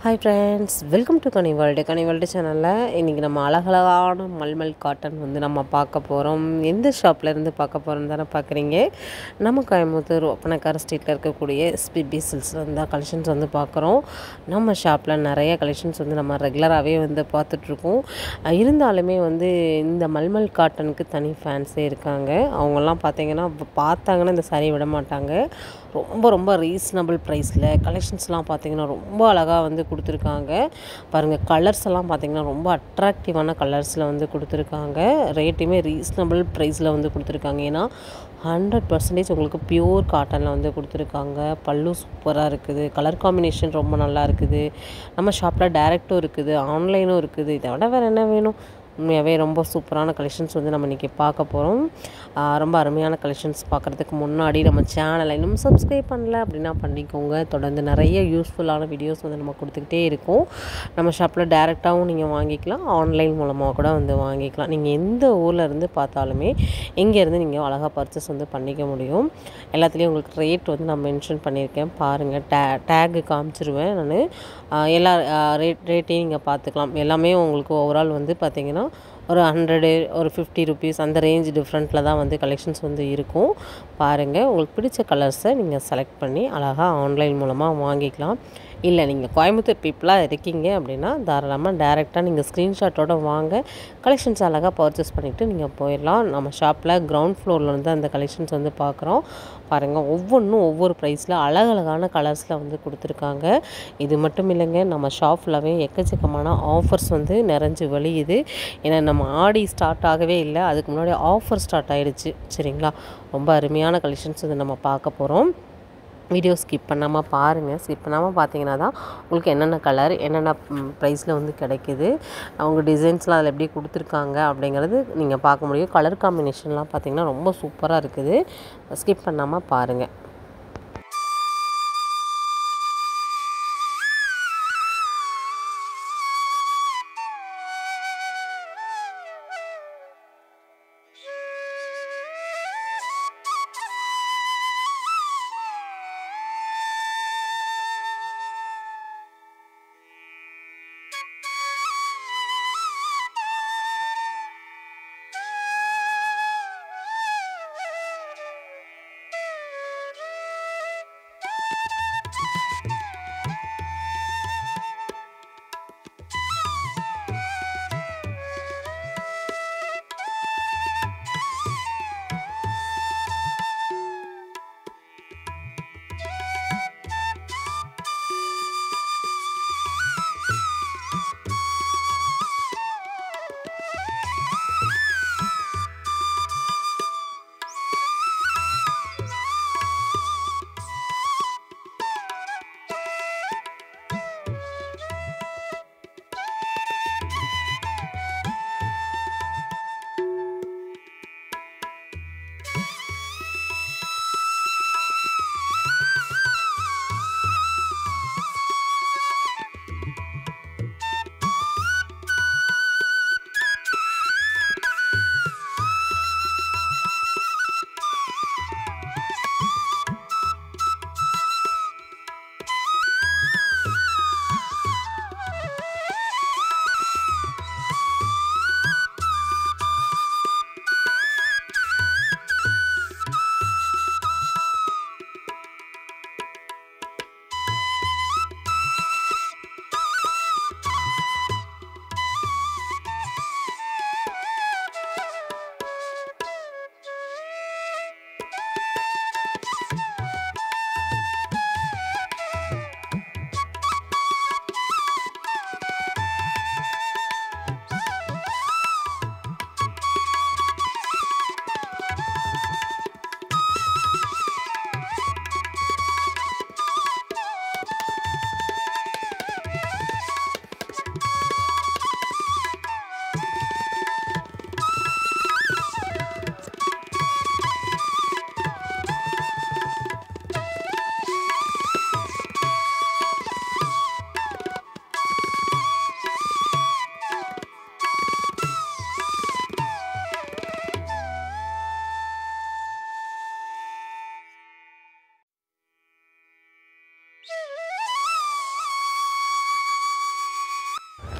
Hi friends, welcome to Ghani world சேனலில் இன்றைக்கி நம்ம அழகழகான மல்மல் காட்டன் நம்ம பார்க்க போகிறோம். எந்த ஷாப்லேருந்து பார்க்க போகிறோம் தானே பார்க்குறீங்க. நம்ம கோயம்புத்தூர் ஒப்பனக்கார ஸ்ட்ரீட்டில் இருக்கக்கூடிய எஸ்பிபி சில்க்ஸில் தான் கலெக்ஷன்ஸ் பார்க்குறோம். நம்ம ஷாப்பில் நிறைய கலெக்ஷன்ஸ் நம்ம ரெகுலராகவே பார்த்துட்ருக்கோம். இருந்தாலுமே இந்த மல்மல் காட்டனுக்கு தனி ஃபேன்ஸே இருக்காங்க. அவங்கெல்லாம் பார்த்தாங்கன்னா இந்த சாரியை விட மாட்டாங்க. ரொம்ப ரொம்ப ரீசனபிள் ப்ரைஸில் கலெக்ஷன்ஸ்லாம் பார்த்திங்கன்னா ரொம்ப அழகாக கொடுத்துருக்காங்க. பாருங்கள், கலர்ஸ் எல்லாம் பார்த்திங்கன்னா ரொம்ப அட்ராக்டிவான கலர்ஸில் கொடுத்துருக்காங்க. ரேட்டுமே ரீசனபிள் ப்ரைஸில் கொடுத்துருக்காங்க. ஏன்னா 100% உங்களுக்கு பியூர் காட்டனில் கொடுத்துருக்காங்க. பல்லு சூப்பராக இருக்குது. கலர் காம்பினேஷன் ரொம்ப நல்லா இருக்குது. நம்ம ஷாப்பில் டைரெக்டும் இருக்குது, ஆன்லைனும் இருக்குது. இதை விட வேறு என்ன வேணும்? உண்மையாகவே ரொம்ப சூப்பரான கலெக்ஷன்ஸ் நம்ம இன்றைக்கி பார்க்க போகிறோம். ரொம்ப அருமையான கலெக்ஷன்ஸ் பார்க்குறதுக்கு முன்னாடி நம்ம சேனலை இன்னும் சப்ஸ்கிரைப் பண்ணல அப்படின்னா பண்ணிக்கோங்க. தொடர்ந்து நிறைய யூஸ்ஃபுல்லான வீடியோஸ் நம்ம கொடுத்துக்கிட்டே இருக்கோம். நம்ம ஷாப்பில் டைரெக்டாகவும் நீங்கள் வாங்கிக்கலாம், ஆன்லைன் மூலமாக கூட வாங்கிக்கலாம். நீங்கள் எந்த ஊரில் இருந்து பார்த்தாலுமே இங்கேருந்து நீங்கள் அழகாக பர்ச்சேஸ் பண்ணிக்க முடியும். எல்லாத்துலேயும் உங்களுக்கு ரேட் நான் மென்ஷன் பண்ணியிருக்கேன். பாருங்கள், டேகு காமிச்சிருவேன் நான். எல்லா ரேட்டையும் நீங்கள் பார்த்துக்கலாம். எல்லாமே உங்களுக்கு ஓவரால் பார்த்திங்கன்னா ஒரு 100 ஒரு 50 ருபீஸ் அந்த ரேஞ்ச் டிஃப்ரெண்ட்டில் தான் கலெக்ஷன்ஸ் இருக்கும். பாருங்கள், உங்களுக்கு பிடிச்ச கலர்ஸை நீங்கள் செலக்ட் பண்ணி அழகாக ஆன்லைன் மூலமாக வாங்கிக்கலாம். இல்லை நீங்கள் கோயம்புத்தூர் பீப்புளாக இருக்கீங்க அப்படின்னா தாராளமாக டைரெக்டாக நீங்கள் ஸ்க்ரீன்ஷாட்டோடு வாங்க. கலெக்ஷன்ஸ் அழகாக பர்ச்சேஸ் பண்ணிவிட்டு நீங்கள் போயிடலாம். நம்ம ஷாப்பில் கிரவுண்ட் ஃப்ளோரில் அந்த கலெக்ஷன்ஸ் பார்க்குறோம். பாருங்கள், ஒவ்வொன்றும் ஒவ்வொரு ப்ரைஸில் அழகழகான கலர்ஸில் கொடுத்துருக்காங்க. இது மட்டும் இல்லைங்க, நம்ம ஷாப்பில்வே எக்கச்சக்கமான ஆஃபர்ஸ் நிறைஞ்சு வழியுது. ஏன்னா நம்ம ஆடி ஸ்டார்ட் ஆகவே இல்லை, அதுக்கு முன்னாடி ஆஃபர் ஸ்டார்ட் ஆகிடுச்சு. சரிங்களா, ரொம்ப அருமையான கலெக்ஷன்ஸ் நம்ம பார்க்க போகிறோம். வீடியோ ஸ்கிப் பண்ணாமல் பாருங்கள். ஸ்கிப் பண்ணாமல் பார்த்தீங்கன்னா தான் உங்களுக்கு என்னென்ன கலர் என்னென்ன ப்ரைஸில் கிடைக்குது, அவங்க டிசைன்ஸ்லாம் அதில் எப்படி கொடுத்துருக்காங்க அப்படிங்கிறது நீங்கள் பார்க்க முடியும். கலர் காம்பினேஷன்லாம் பார்த்திங்கன்னா ரொம்ப சூப்பராக இருக்குது. ஸ்கிப் பண்ணாமல் பாருங்கள்.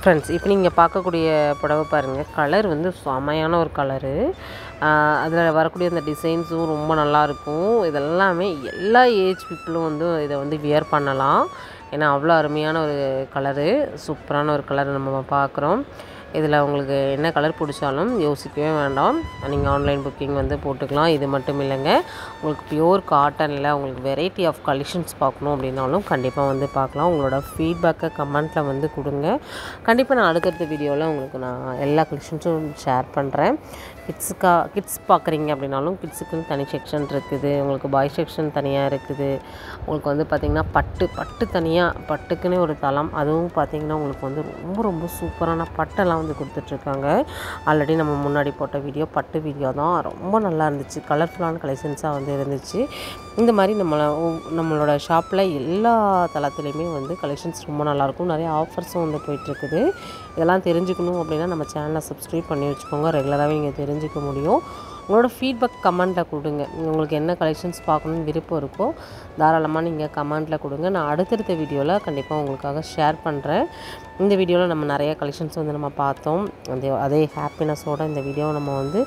ஃப்ரெண்ட்ஸ், இப்போ நீங்கள் பார்க்கக்கூடிய புடவை பாருங்கள், கலர் வந்து செமையான ஒரு கலரு. அதில் வரக்கூடிய அந்த டிசைன்ஸும் ரொம்ப நல்லாயிருக்கும். இதெல்லாமே எல்லா ஏஜ் பீப்புளும் வந்து இதை வந்து வியர் பண்ணலாம். ஏன்னா அவ்வளோ அருமையான ஒரு கலரு, சூப்பரான ஒரு கலர் நம்ம பார்க்குறோம். இதில் உங்களுக்கு என்ன கலர் பிடிச்சாலும் யோசிக்கவே வேண்டாம், நீங்கள் ஆன்லைன் புக்கிங் வந்து போட்டுக்கலாம். இது மட்டும் இல்லைங்க, உங்களுக்கு பியூர் காட்டனில் உங்களுக்கு வெரைட்டி ஆஃப் கலெக்ஷன்ஸ் பார்க்கணும் அப்படின்னாலும் கண்டிப்பாக வந்து பார்க்கலாம். உங்களோட ஃபீட்பேக்கை கமெண்ட்டில் வந்து கொடுங்க. கண்டிப்பாக நான் அடுத்தடுத்த வீடியோவில் உங்களுக்கு நான் எல்லா கலெக்ஷன்ஸும் ஷேர் பண்ணுறேன். கிட்ஸ் பார்க்குறீங்க அப்படின்னாலும் கிட்ஸுக்குன்னு தனி செக்ஷன் இருக்குது, உங்களுக்கு பாய் செக்ஷன் தனியாக இருக்குது. உங்களுக்கு வந்து பார்த்திங்கன்னா பட்டு தனியாக பட்டுக்குன்னே ஒரு தளம், அதுவும் பார்த்திங்கன்னா உங்களுக்கு வந்து ரொம்ப ரொம்ப சூப்பரான பட்டெல்லாம் வந்து கொடுத்துட்ருக்காங்க. ஆல்ரெடி நம்ம முன்னாடி போட்ட வீடியோ பட்டு வீடியோ தான், ரொம்ப நல்லா இருந்துச்சு. கலர்ஃபுல்லான கலெக்ஷன்ஸாக வந்து இருந்துச்சு. இந்த மாதிரி நம்மளோட ஷாப்பில் எல்லா தளத்துலேயுமே வந்து கலெக்ஷன்ஸ் ரொம்ப நல்லாயிருக்கும். நிறைய ஆஃபர்ஸும் வந்து போயிட்டுருக்குது. இதெல்லாம் தெரிஞ்சுக்கணும் அப்படின்னா நம்ம சேனலை சப்ஸ்கிரைப் பண்ணி வச்சுக்கோங்க. ரெகுலராகவே நீங்கள் தெரிஞ்சுக்க முடியும். உங்களோட ஃபீட்பேக் கமெண்ட்டில் கொடுங்க. உங்களுக்கு என்ன கலெக்ஷன்ஸ் பார்க்கணுன்னு விருப்பம் இருக்கோ தாராளமாக நீங்கள் கமெண்ட்டில் கொடுங்க. நான் அடுத்தடுத்த வீடியோவில் கண்டிப்பாக உங்களுக்காக ஷேர் பண்ணுறேன். இந்த வீடியோவில் நம்ம நிறைய கலெக்ஷன்ஸ் வந்து நம்ம பார்த்தோம். அதே ஹாப்பினஸோடு இந்த வீடியோவை நம்ம வந்து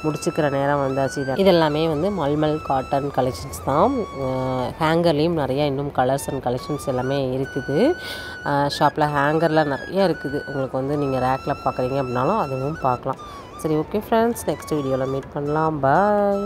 முடிச்சுக்கிற நேரம் வந்தாச்சு. இதெல்லாமே வந்து மல்மல் காட்டன் கலெக்ஷன்ஸ் தான். ஹேங்கர்லேயும் நிறையா இன்னும் கலர்ஸ் அண்ட் கலெக்ஷன்ஸ் எல்லாமே இருக்குது. ஷாப்பில் ஹேங்கரில் நிறையா இருக்குது. உங்களுக்கு வந்து நீங்கள் ரேக்கில் பார்க்குறீங்க அப்படின்னாலும் அதுவும் பார்க்கலாம். சரி, ஓகே ஃப்ரெண்ட்ஸ், நெக்ஸ்ட் வீடியோவில் மீட் பண்ணலாம். பாய்.